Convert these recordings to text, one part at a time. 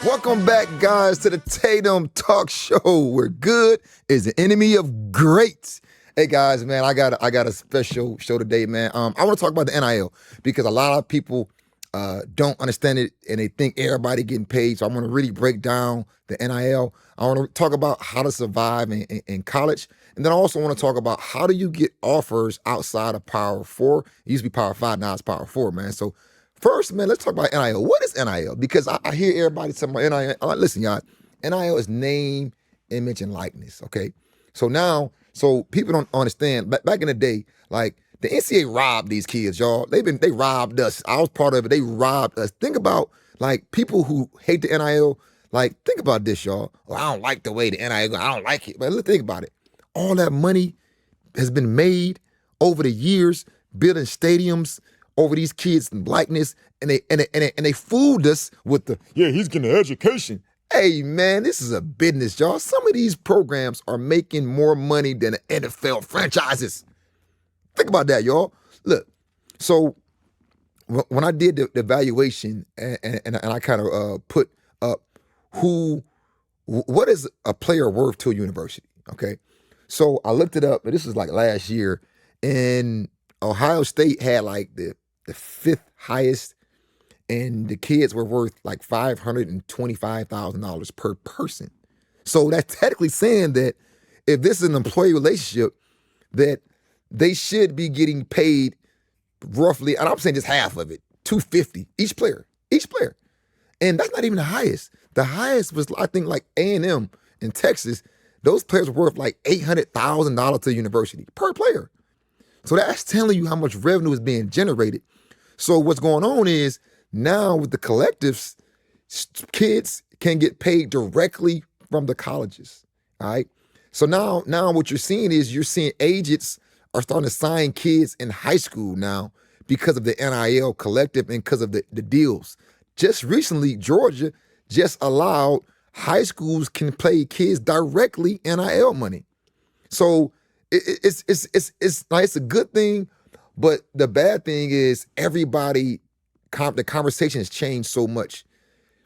Welcome back, guys, to the Tatum Talk Show, where good is the enemy of great. Hey, guys, man, I got a special show today, man. I want to talk about the NIL because a lot of people don't understand it and they think everybody getting paid. So I'm going to really break down the NIL. I want to talk about how to survive in college. And then I also want to talk about how do you get offers outside of Power 4. It used to be Power 5, now it's Power 4, man. So first, man, let's talk about NIL. What is NIL? Because I hear everybody talking about NIL. I'm like, listen, y'all, NIL is name, image, and likeness, okay? So people don't understand. Back in the day, like, the NCAA robbed these kids, y'all. They robbed us. I was part of it. They robbed us. Think about, like, people who hate the NIL. Like, think about this, y'all. Oh, I don't like the way the NIL go. I don't like it. But let's think about it. All that money has been made over the years, building stadiums over these kids' likeness, and they fooled us with he's getting an education. Hey, man, this is a business, y'all. Some of these programs are making more money than the NFL franchises. Think about that, y'all. Look, so when I did the evaluation and I kind of put up what is a player worth to a university, okay? So I looked it up, and this is like last year, and Ohio State had like the fifth highest, and the kids were worth like $525,000 per person. So that's technically saying that if this is an employee relationship, that they should be getting paid roughly, and I'm saying just half of it, $250 each player. And that's not even the highest. The highest was, I think, like A&M in Texas. Those players were worth like $800,000 to the university per player. So that's telling you how much revenue is being generated. So what's going on is now with the collectives, kids can get paid directly from the colleges, all right? So now what you're seeing is you're seeing agents are starting to sign kids in high school now because of the NIL collective and because of the deals. Just recently, Georgia just allowed high schools can pay kids directly NIL money. So it's a good thing, but the bad thing is the conversation has changed so much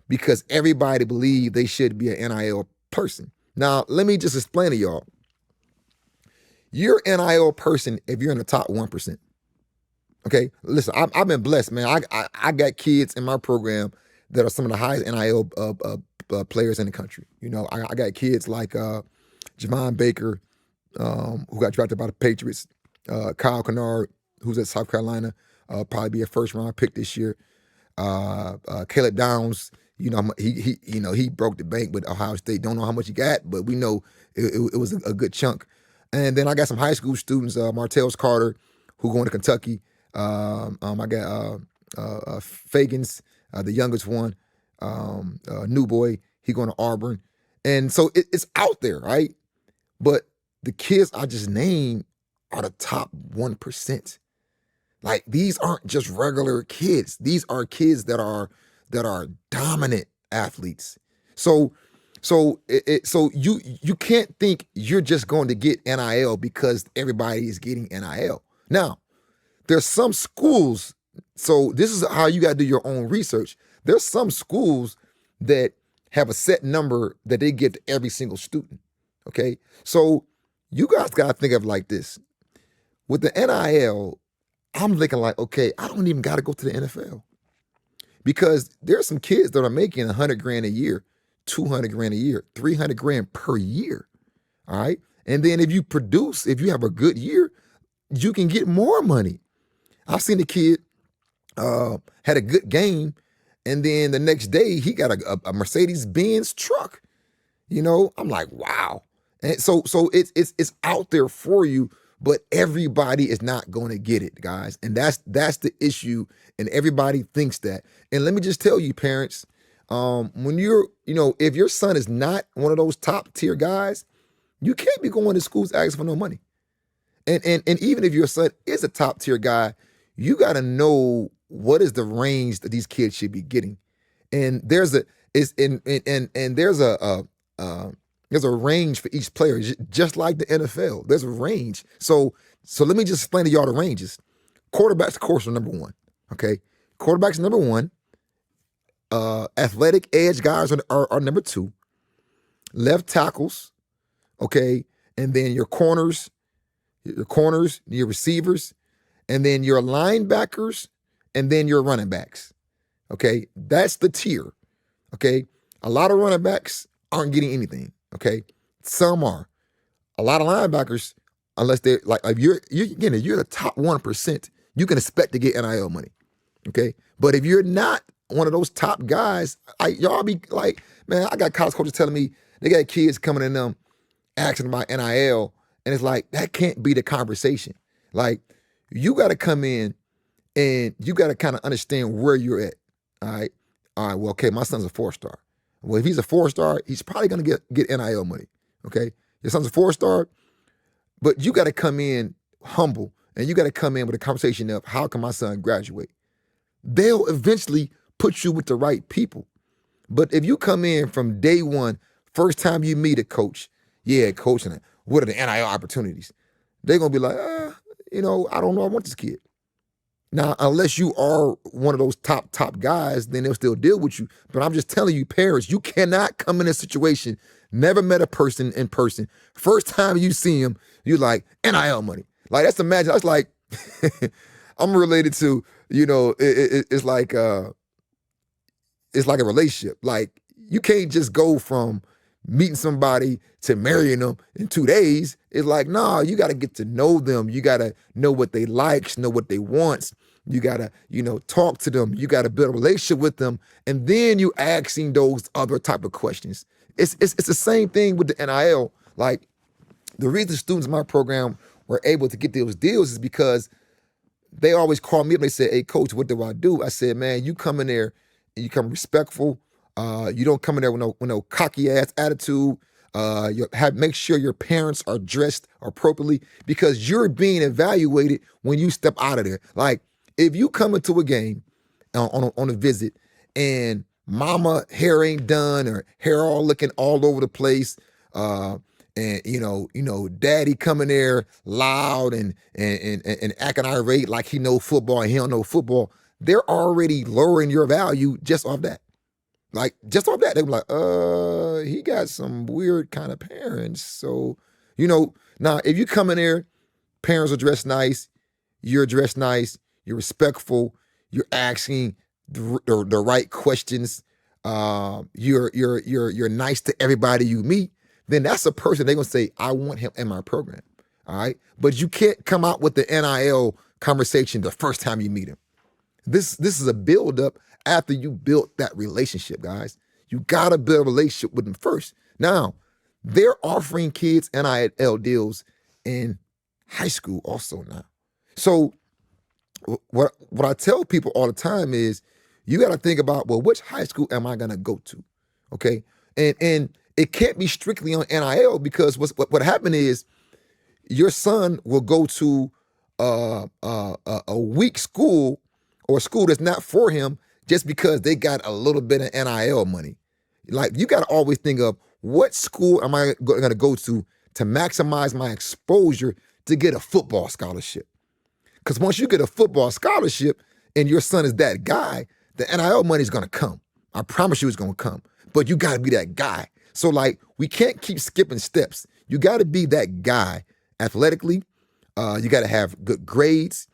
because everybody believes they should be an NIL person. Now, let me just explain to y'all. You're an NIL person if you're in the top 1%. Okay, listen, I've been blessed, man. I got kids in my program that are some of the highest NIL players in the country. You know, I got kids like Javon Baker, who got drafted by the Patriots, Kyle Kennard, who's at South Carolina, probably be a first-round pick this year. Caleb Downs, you know, he broke the bank with Ohio State. Don't know how much he got, but we know it was a good chunk. And then I got some high school students, Martellus Carter, who going to Kentucky. I got Fagans, the youngest one, New Boy, he going to Auburn. And so it's out there, right? But the kids I just named are the top 1%. Like, these aren't just regular kids. These are kids that are dominant athletes. So you can't think you're just going to get NIL because everybody is getting NIL. Now, there's some schools, so this is how you got to do your own research. There's some schools that have a set number that they give to every single student, okay? So you guys got to think of it like this. With the NIL, I'm looking like, okay, I don't even got to go to the NFL because there's some kids that are making $100,000 a year, $200,000 a year, $300,000 per year, all right? And then if you have a good year, you can get more money. I've seen a kid had a good game, and then the next day he got a Mercedes-Benz truck. You know, I'm like, wow. And so it's out there for you, but everybody is not going to get it, guys. And that's the issue, and everybody thinks that. And let me just tell you, parents, when if your son is not one of those top tier guys, you can't be going to schools asking for no money. And even if your son is a top tier guy, you got to know what is the range that these kids should be getting. And there's a range for each player, just like the NFL. There's a range. So let me just explain to y'all the ranges. Quarterbacks, of course, are number one. Okay, quarterbacks number one. Athletic edge guys are number 2. Left tackles, okay, and then your corners, your receivers, and then your linebackers, and then your running backs. Okay, that's the tier. Okay, a lot of running backs aren't getting anything. Okay, some are. A lot of linebackers, unless they're like if you're the top 1%, you can expect to get NIL money. Okay, but if you're not one of those top guys, y'all be like, man, I got college coaches telling me they got kids coming in them asking about NIL, and it's like that can't be the conversation. Like you got to come in and you got to kind of understand where you're at. All right. Well, okay, my son's a 4-star. Well, if he's a 4-star, he's probably gonna get NIL money. Okay, your son's a 4-star, but you got to come in humble and you got to come in with a conversation of how can my son graduate. They'll eventually put you with the right people. But if you come in from day one, first time you meet a coach, yeah, coach, and what are the NIL opportunities? They're gonna be like, I don't know, I want this kid. Now, unless you are one of those top guys, then they'll still deal with you. But I'm just telling you, parents, you cannot come in a situation, never met a person in person. First time you see him, you're like, NIL money. Like, that's imagine. That's like, I'm related to, it's like a relationship. Like, you can't just go from meeting somebody to marrying them in 2 days. It's like, nah, you got to get to know them. You got to know what they like, know what they want. You got to, talk to them. You got to build a relationship with them. And then you asking those other type of questions. It's the same thing with the NIL. Like, the reason students in my program were able to get those deals is because they always call me up and they say, hey, coach, what do I do? I said, man, you come in there and you come respectful. You don't come in there with no cocky ass attitude. Make sure your parents are dressed appropriately because you're being evaluated when you step out of there. Like if you come into a game on a visit and mama hair ain't done or hair all looking all over the place, and daddy coming there loud and acting irate like he know football and he don't know football, they're already lowering your value just off that. Like, just off that, they were like, he got some weird kind of parents. So, now if you come in there, parents are dressed nice, you're dressed nice, you're respectful, you're asking the right questions, you're nice to everybody you meet, then that's a person they're gonna say, I want him in my program. All right. But you can't come out with the NIL conversation the first time you meet him. This is a build-up after you built that relationship, guys. You got to build a relationship with them first. Now, they're offering kids NIL deals in high school also now. So what I tell people all the time is you got to think about, well, which high school am I going to go to? Okay? And it can't be strictly on NIL because what happened is your son will go to a weak school or a school that's not for him just because they got a little bit of NIL money. Like, you got to always think of what school am I going to go to maximize my exposure to get a football scholarship. Because once you get a football scholarship and your son is that guy, the NIL money is going to come. I promise you it's going to come. But you got to be that guy. So, like, we can't keep skipping steps. You got to be that guy athletically. You got to have good grades.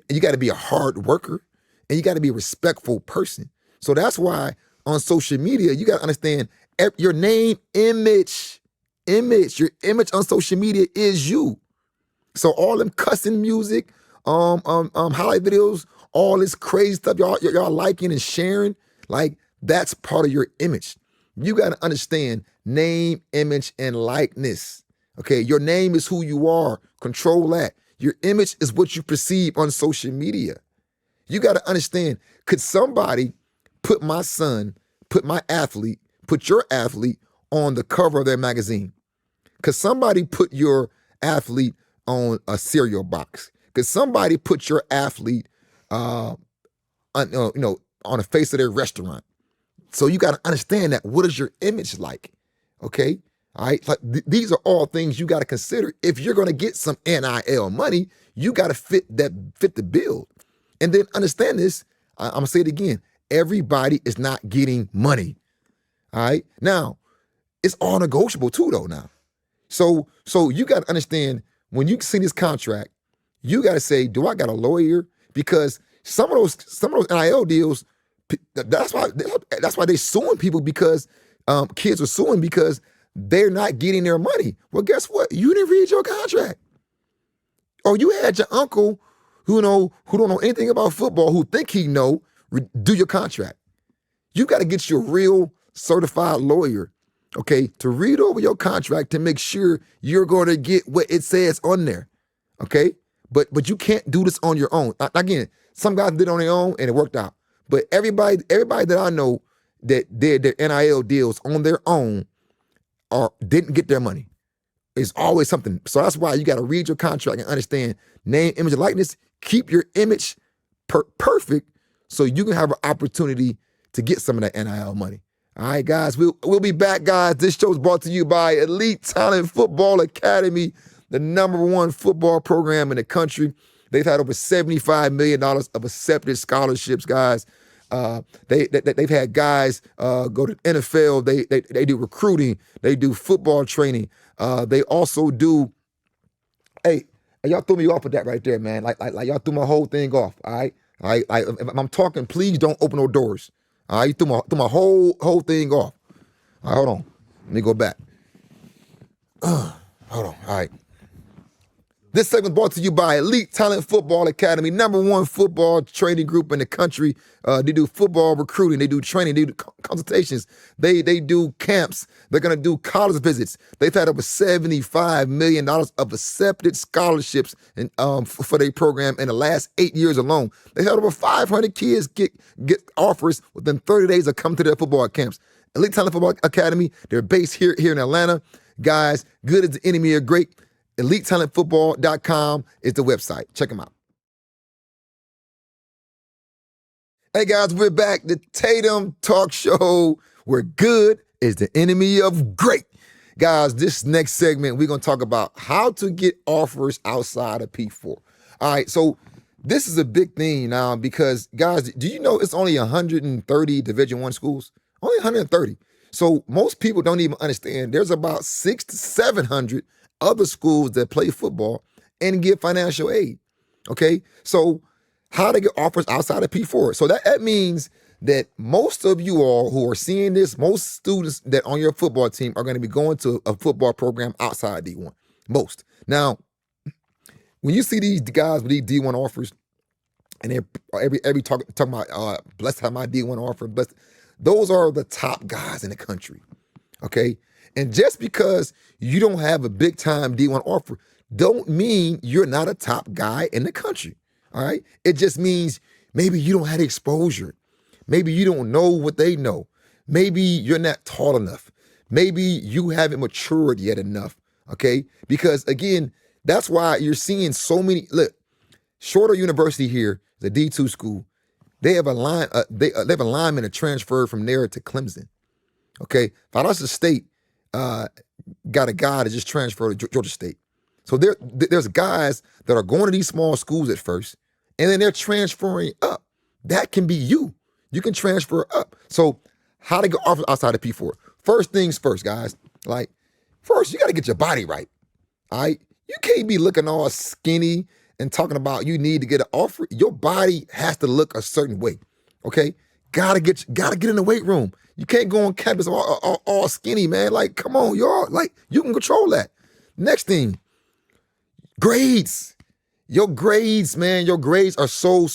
You got to be a hard worker. And you got to be a respectful person. So that's why on social media, you got to understand your name, image. Your image on social media is you. So all them cussing music, highlight videos, all this crazy stuff y'all liking and sharing, like that's part of your image. You got to understand name, image, and likeness. Okay, your name is who you are. Control that. Your image is what you perceive on social media. You got to understand, could somebody put my son, put your athlete on the cover of their magazine? Could somebody put your athlete on a cereal box? Could somebody put your athlete on the face of their restaurant? So you got to understand that. What is your image like? Okay? All right? Like these are all things you got to consider. If you're going to get some NIL money, you got to fit the bill. And then understand this, I'm going to say it again, everybody is not getting money. All right. Now, it's all negotiable too, though. Now, so you got to understand when you see this contract, you got to say, do I got a lawyer? Because some of those NIL deals, that's why they suing people, because kids are suing because they're not getting their money. Well, guess what? You didn't read your contract, or you had your uncle who don't know anything about football, who think he know, do your contract. You got to get your real certified lawyer, okay, to read over your contract to make sure you're going to get what it says on there, okay? But you can't do this on your own. Again, some guys did it on their own and it worked out. But everybody that I know that did their NIL deals on their own didn't get their money. It's always something. So that's why you got to read your contract and understand name, image, and likeness. Keep your image perfect so you can have an opportunity to get some of that NIL money. All right, guys, we'll be back, guys. This show is brought to you by Elite Talent Football Academy, the #1 football program in the country. They've had over $75 million of accepted scholarships, guys. They've had guys go to NFL. They do recruiting. They do football training. They also do. Hey, y'all threw me off with that right there, man. Like y'all threw my whole thing off. All right. If I'm talking, please don't open no doors. All right. You threw my whole thing off. All right, hold on. Let me go back. Hold on. All right. This segment brought to you by Elite Talent Football Academy, #1 football training group in the country. They do football recruiting, they do training, they do consultations, they do camps. They're gonna do college visits. They've had over $75 million of accepted scholarships for their program in the last 8 years alone. They had over 500 kids get offers within 30 days of coming to their football camps. Elite Talent Football Academy, they're based here in Atlanta. Guys, good as the enemy of great. EliteTalentFootball.com is the website. Check them out. Hey guys, we're back. The Tatum Talk Show, where good is the enemy of great. Guys, this next segment, we're going to talk about how to get offers outside of P4. All right, so this is a big thing now because, guys, do you know it's only 130 Division I schools? Only 130. So most people don't even understand there's about 600 to 700 other schools that play football and get financial aid, okay? So how to get offers outside of P4. So that means that most of you all who are seeing this, most students that on your football team are going to be going to a football program outside D1. Most. Now, when you see these guys with these D1 offers, and they're every talking about blessed have my D1 offer, but those are the top guys in the country, okay? And just because you don't have a big time D1 offer, don't mean you're not a top guy in the country. All right. It just means maybe you don't have the exposure. Maybe you don't know what they know. Maybe you're not tall enough. Maybe you haven't matured yet enough. Okay. Because again, that's why you're seeing so many. Look, Shorter University here, the D2 school, they have a line. They have a lineman that transferred from there to Clemson. Okay. Valdosta State got a guy that just transferred to Georgia State. So there's guys that are going to these small schools at first, and then they're transferring up. That can be you. You can transfer up. So how to get offers outside of P4? First things first, guys. Like, first, you got to get your body right. All right? You can't be looking all skinny and talking about you need to get an offer. Your body has to look a certain way. Okay? Gotta get in the weight room. You can't go on campus all skinny, man. Like, come on, y'all. Like, you can control that. Next thing, grades. Your grades, man. Your grades are so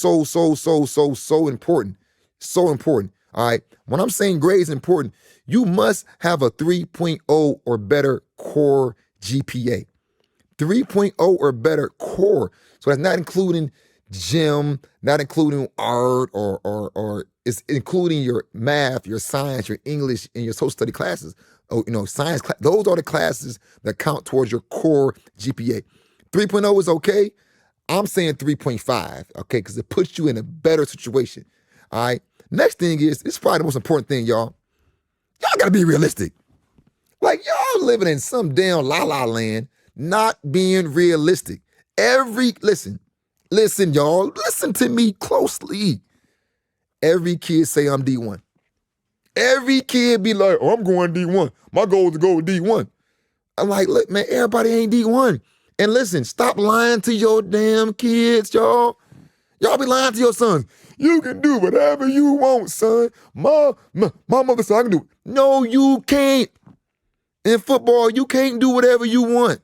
important. So important. All right. When I'm saying grades important, you must have a 3.0 or better core GPA. 3.0 or better core. So that's not including gym, not including art, or it's including your math, your science, your English, and your social study classes. Oh, science class. Those are the classes that count towards your core GPA. 3.0 is okay. I'm saying 3.5, okay, because it puts you in a better situation. All right. Next thing is, this is probably the most important thing, y'all. Y'all gotta be realistic. Like, y'all living in some damn la-la land, not being realistic. Listen, y'all, listen to me closely. every kid say I'm D1. Every kid be like, oh, I'm going D1. My goal is to go D1. I'm like, look, man, everybody ain't D1. And listen, stop lying to your damn kids, y'all. Y'all be lying to your sons. You can do whatever you want, son. My mother said I can do it. No, you can't. In football, you can't do whatever you want.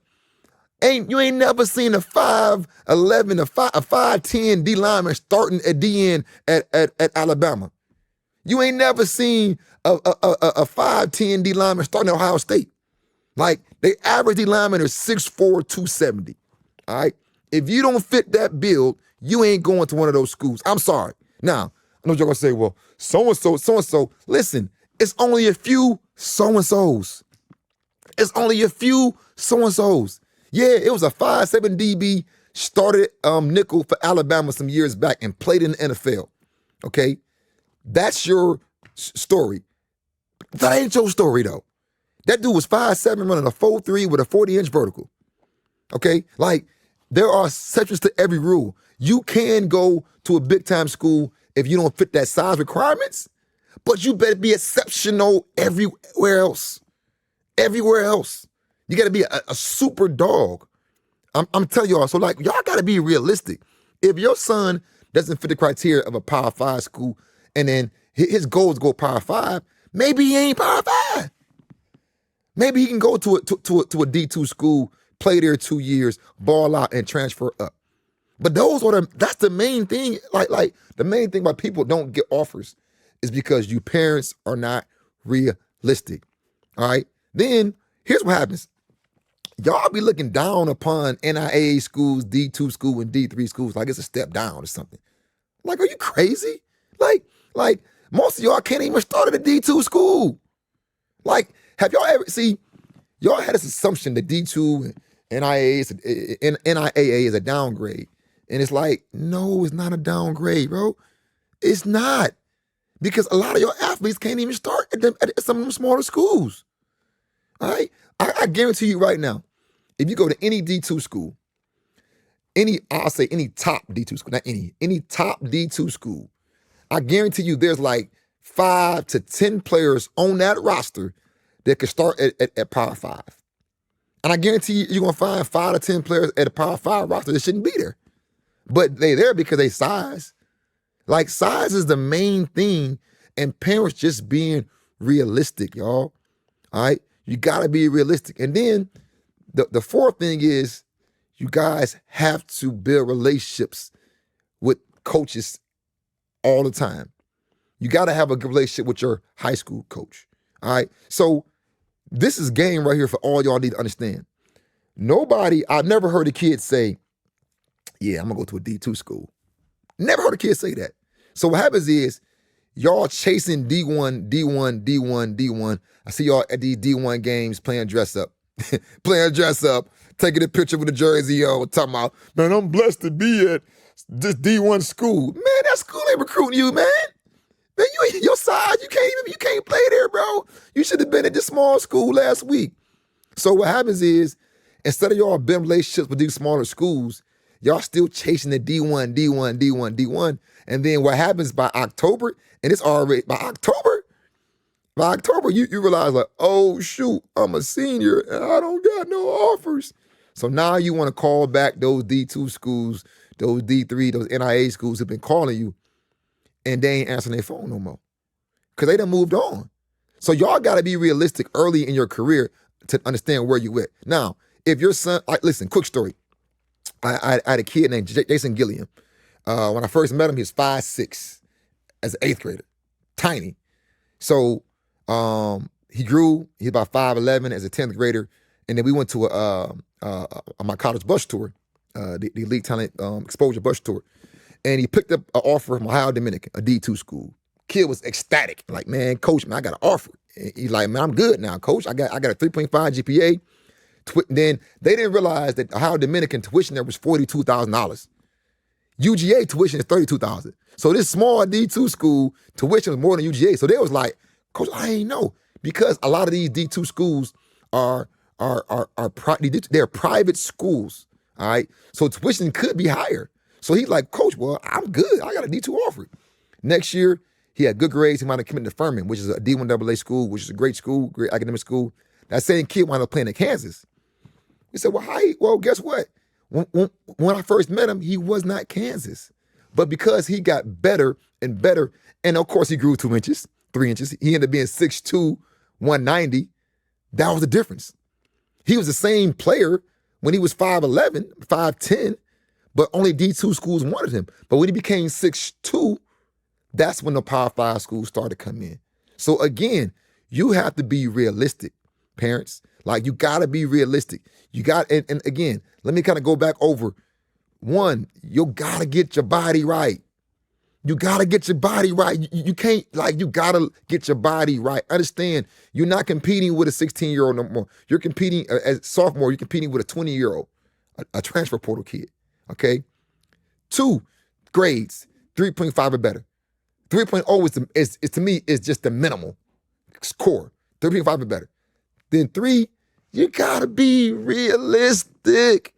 You ain't never seen a 5'11", a 5'10" D lineman starting at DN at Alabama. You ain't never seen a 5'10" D lineman starting at Ohio State. Like, the average D lineman is 6'4", 270. All right? If you don't fit that build, you ain't going to one of those schools. I'm sorry. Now, I know you're going to say, well, so-and-so. Listen, it's only a few so-and-sos. It's only a few so-and-sos. Yeah, it was a 5'7" DB, started nickel for Alabama some years back and played in the NFL. Okay? That's your story. That ain't your story, though. That dude was 5'7", running a 4.3 with a 40-inch vertical. Okay? Like, there are exceptions to every rule. You can go to a big-time school if you don't fit that size requirements, but you better be exceptional everywhere else. Everywhere else. You got to be a super dog. I'm telling y'all, so like, y'all got to be realistic. If your son doesn't fit the criteria of a Power 5 school and then his goal is to go Power 5, maybe he ain't Power 5. Maybe he can go to a D2 school, play there 2 years, ball out, and transfer up. But that's the main thing. Like the main thing why people don't get offers is because you parents are not realistic. All right? Then here's what happens. Y'all be looking down upon NIA schools, D2 school, and D3 schools like it's a step down or something. Like, are you crazy? Like most of y'all can't even start at a D2 school. Like, have y'all ever y'all had this assumption that D2 and NIAA is a downgrade. And it's like, no, it's not a downgrade, bro. It's not. Because a lot of your athletes can't even start at some of them smaller schools. All right? I guarantee you right now, if you go to any D2 school, any top D2 school, not any top D2 school, I guarantee you there's like 5 to 10 players on that roster that could start at Power 5. And I guarantee you're going to find 5 to 10 players at a Power 5 roster that shouldn't be there. But they're there because they size. Like, size is the main thing, and parents just being realistic, y'all. All right? You got to be realistic. And then the fourth thing is you guys have to build relationships with coaches all the time. You got to have a good relationship with your high school coach. All right? So this is game right here for all y'all need to understand. I've never heard a kid say, yeah, I'm going to go to a D2 school. Never heard a kid say that. So what happens is y'all chasing D1. I see y'all at these D1 games playing dress up. Taking a picture with a jersey on, talking about, man, I'm blessed to be at this D1 school. Man, that school ain't recruiting you, man. Man, you ain't your size. You can't play there, bro. You should have been at this small school last week. So what happens is, instead of y'all building relationships with these smaller schools, y'all still chasing the D1. And then what happens by October, and it's already, by October, you realize like, oh shoot, I'm a senior and I don't got no offers. So now you want to call back those D2 schools, those D3, those NIA schools who've been calling you, and they ain't answering their phone no more. Because they done moved on. So y'all got to be realistic early in your career to understand where you at. Now, if your son, like, listen, quick story. I had a kid named Jason Gilliam. When I first met him, he was 5'6", as an 8th grader. Tiny. So he grew. He was about 5'11" as a 10th grader. And then we went to my college bus tour, the Elite Talent Exposure bus tour. And he picked up an offer from Ohio Dominican, a D2 school. Kid was ecstatic. Like, man, coach, man, I got an offer. And he's like, man, I'm good now, coach. I got a 3.5 GPA. Then they didn't realize that Ohio Dominican tuition there was $42,000. UGA tuition is $32,000. So this small D2 school tuition was more than UGA. So they was like, coach, I ain't know. Because a lot of these D2 schools they're private schools. All right. So tuition could be higher. So he's like, coach, well, I'm good. I got a D2 offer. Next year, He had good grades. He wound up committing to Furman, which is a D1AA school, which is a great school, great academic school. That same kid wound up playing in Kansas. He said, well, guess what? When I first met him, he was not Kansas. But because he got better and better, and of course he grew 2 inches, 3 inches, he ended up being 6'2", 190. That was the difference. He was the same player when he was 5'11", 5'10", but only D2 schools wanted him. But when he became 6'2", that's when the Power 5 schools started to come in. So again, you have to be realistic, parents. Like, you got to be realistic. You got, and again, let me kind of go back over. One, you got to get your body right. You got to get your body right. You can't, like, you got to get your body right. Understand, you're not competing with a 16-year-old no more. You're competing, as sophomore, you're competing with a 20-year-old, a transfer portal kid, okay? 2, grades, 3.5 or better. 3.0 is to me, is just the minimal score, 3.5 or better. Then 3, you got to be realistic.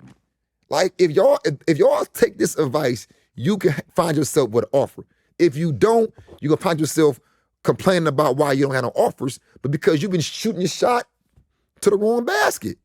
Like, if y'all take this advice, you can find yourself with an offer. If you don't, you're going to find yourself complaining about why you don't have no offers, but because you've been shooting your shot to the wrong basket.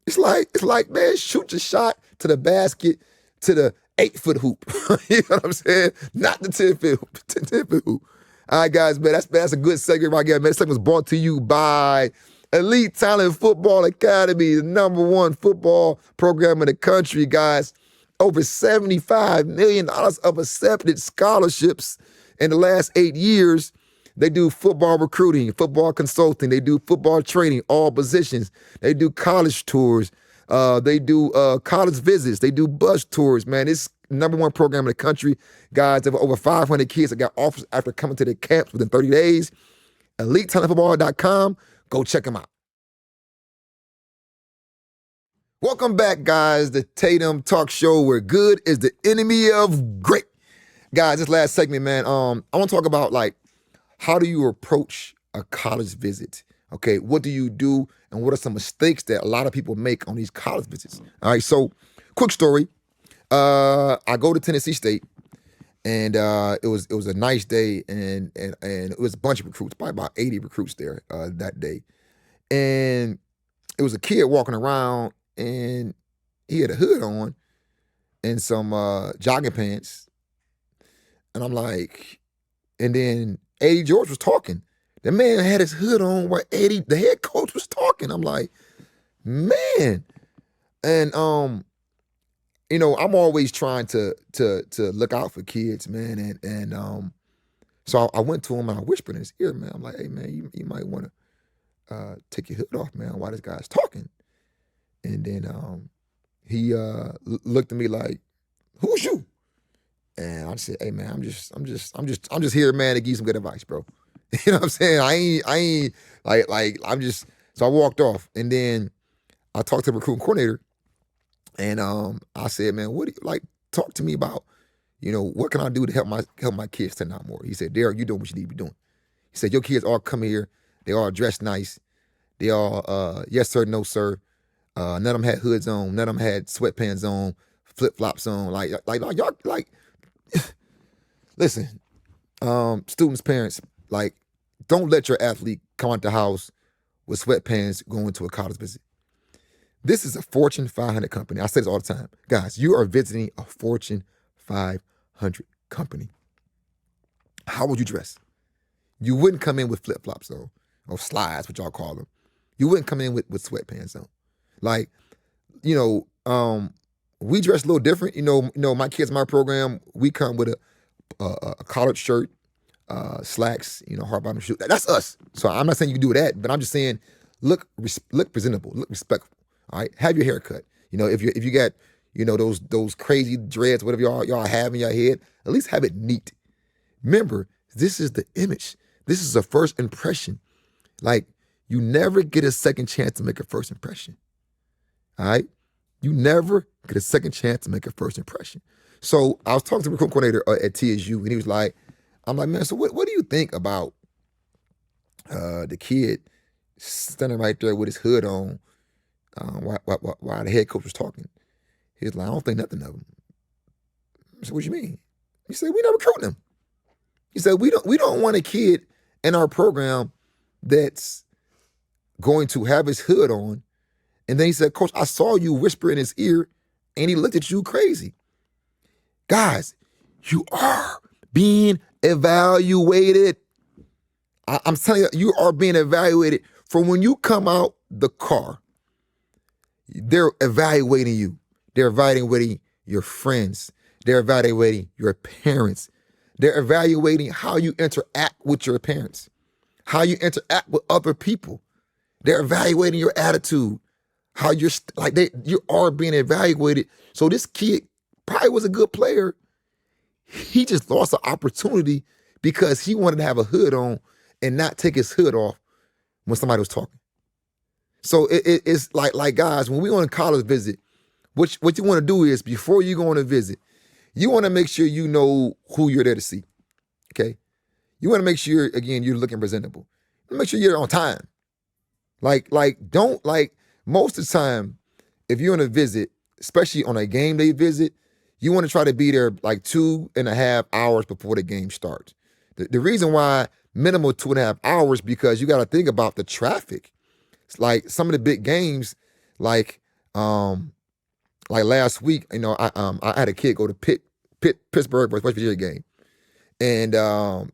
It's like, man, shoot your shot to the basket, to the 8-foot hoop. You know what I'm saying? Not the 10-foot hoop. All right, guys, man, that's a good segment right there, man. This segment was brought to you by Elite Talent Football Academy, the #1 football program in the country, guys. Over $75 million of accepted scholarships in the last 8 years. They do football recruiting, football consulting. They do football training, all positions. They do college tours. They do college visits. They do bus tours, man. It's #1 program in the country. Guys, there were over 500 kids that got offers after coming to their camps within 30 days. EliteTalentFootball.com. Go check them out. Welcome back, guys. The Tatum Talk Show, where good is the enemy of great. Guys, this last segment, man, I want to talk about, like, how do you approach a college visit? Okay, what do you do, and what are some mistakes that a lot of people make on these college visits? All right, so quick story. I go to Tennessee State, and it was a nice day, and it was a bunch of recruits, probably about 80 recruits there that day. And it was a kid walking around, and he had a hood on and some jogging pants. And I'm like, and then Eddie George was talking. The man had his hood on while Eddie, the head coach, was talking. I'm like, man. And you know, I'm always trying to look out for kids, man. And so I went to him and I whispered in his ear, man. I'm like, hey, man, you might want to take your hood off, man, while this guy's talking. And then he looked at me like, who's you? And I said, hey, man, I'm just here, man, to give you some good advice, bro. You know what I'm saying? I ain't like I'm just. So I walked off, and then I talked to the recruiting coordinator, and I said, man, what do you, like, talk to me about, you know, what can I do to help my kids stand out more? He said, Derek, you're doing what you need to be doing. He said, your kids all come here, they all dressed nice, they all yes sir, no sir. None of them had hoods on, none of them had sweatpants on, flip flops on, like y'all like. Listen, students, parents, like, don't let your athlete come out the house with sweatpants going to a college visit. This is a Fortune 500 company. I say this all the time. Guys, you are visiting a Fortune 500 company. How would you dress? You wouldn't come in with flip-flops on, or slides, which y'all call them. You wouldn't come in with sweatpants on. Like, you know, we dress a little different. You know, my kids, my program, we come with a collared shirt, slacks, you know, hard bottom shoes. That's us. So I'm not saying you can do that, but I'm just saying, look presentable, look respectful. All right, have your hair cut. You know, if you got, you know, those crazy dreads, whatever y'all have in your head, at least have it neat. Remember, this is the image. This is a first impression. Like, you never get a second chance to make a first impression. All right, you never get a second chance to make a first impression. So I was talking to the recruiting coordinator at TSU, and he was like, I'm like, man, so what do you think about the kid standing right there with his hood on while the head coach was talking? He was like, I don't think nothing of him. I said, what you mean? He said, we not recruiting him. He said, we don't want a kid in our program that's going to have his hood on. And then he said, Coach, I saw you whisper in his ear and he looked at you crazy. Guys, you are being evaluated. I'm telling you, you are being evaluated from when you come out the car. They're evaluating you. They're evaluating your friends. They're evaluating your parents. They're evaluating how you interact with your parents, how you interact with other people. They're evaluating your attitude, how you are being evaluated. So this kid probably was a good player. He just lost an opportunity because he wanted to have a hood on and not take his hood off when somebody was talking. So it's like guys, when we go on a college visit, what you want to do is before you go on a visit, you want to make sure you know who you're there to see. Okay? You want to make sure, again, you're looking presentable. Make sure you're on time. Don't most of the time, if you're on a visit, especially on a game day visit, you want to try to be there like 2.5 hours before the game starts. The reason why minimal 2.5 hours, because you got to think about the traffic. It's like some of the big games, like last week, I had a kid go to Pittsburgh versus West Virginia game. And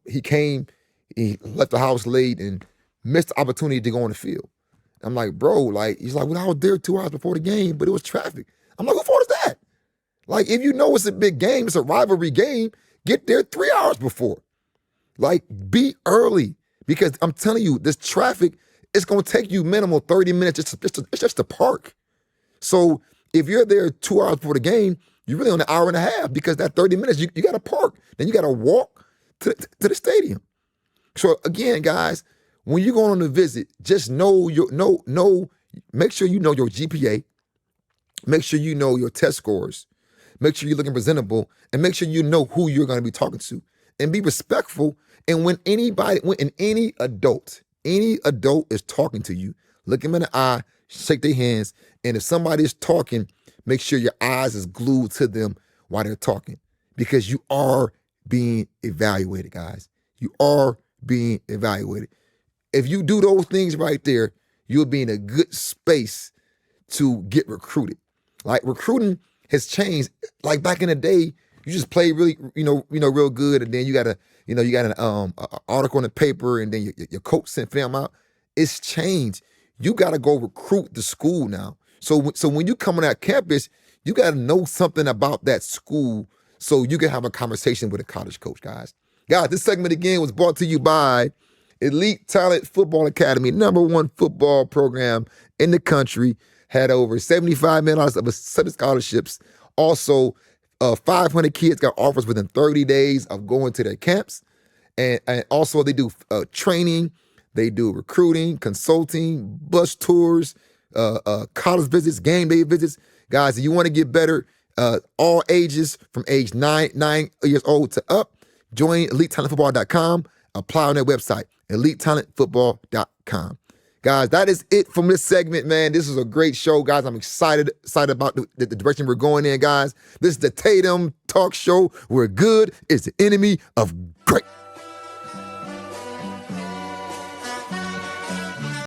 he left the house late and missed the opportunity to go on the field. I'm like, bro, he's like, well, I was there 2 hours before the game, but it was traffic. I'm like, who fault is that? Like, if you know it's a big game, it's a rivalry game, get there 3 hours before. Like, be early, because I'm telling you, this traffic, it's going to take you minimal 30 minutes it's just to park. So if you're there 2 hours before the game, you're really on an hour and a half, because that 30 minutes, you got to park. Then you got to walk to the stadium. So again, guys, when you're going on a visit, just make sure you know your GPA, make sure you know your test scores, make sure you're looking presentable, and make sure you know who you're going to be talking to, and be respectful. And when any adult is talking to you, look them in the eye, shake their hands, and if somebody is talking, make sure your eyes is glued to them while they're talking, because you are being evaluated, guys. You are being evaluated. If you do those things right there, you'll be in a good space to get recruited. Like, recruiting has changed. Like, back in the day, you just play really, real good, and then you got an article in the paper, and then your coach sent film out. It's changed. You got to go recruit the school now. So when you come on that campus, you got to know something about that school so you can have a conversation with a college coach, guys. Guys, this segment again was brought to you by Elite Talent Football Academy, #1 football program in the country. Had over $75 million of accepted scholarships. Also, 500 kids got offers within 30 days of going to their camps. And also they do training, they do recruiting, consulting, bus tours, college visits, game day visits. Guys, if you want to get better, all ages from age 9 years old to up, join EliteTalentFootball.com. Apply on their website, EliteTalentFootball.com. Guys, that is it from this segment, man. This is a great show, guys. I'm excited about the direction we're going in, guys. This is the Tatum Talk Show, where good is the enemy of great.